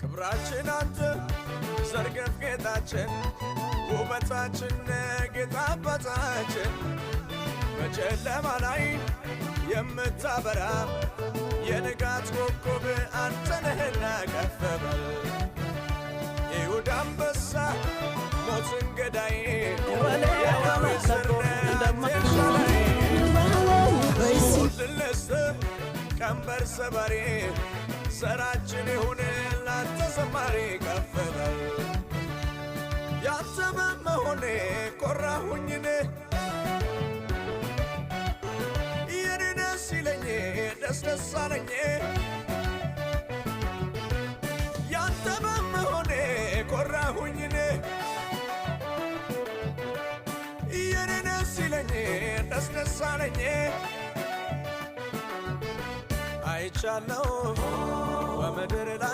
ክብራችን አንተ ዘርገፍ ጌታችን ውበታችን ጌታ አባታችን በጨለማ ላይ የምታበራ የንጋት ኮከብ አንተ ነህና ከፍ በል ይሁዳ አንበሳ ሞትን ገዳይ የዳዊት ዘር ኤልሻዳይ ሁልልስ ቀንበር ሰባሪ ዘራችን ይሁን ላንተ ዘማሪ ከፍ በል ያንተ በመሆኔ ኮራሁኝኔ የኔ ደስ ይለኝ ደስ ደስ አለኝ ያንተ በመሆኔ ኮራሁኝኔ የኔ ደስ ይለኝ ደስ ደስ አለኝ አይቻለው በምድር ላይ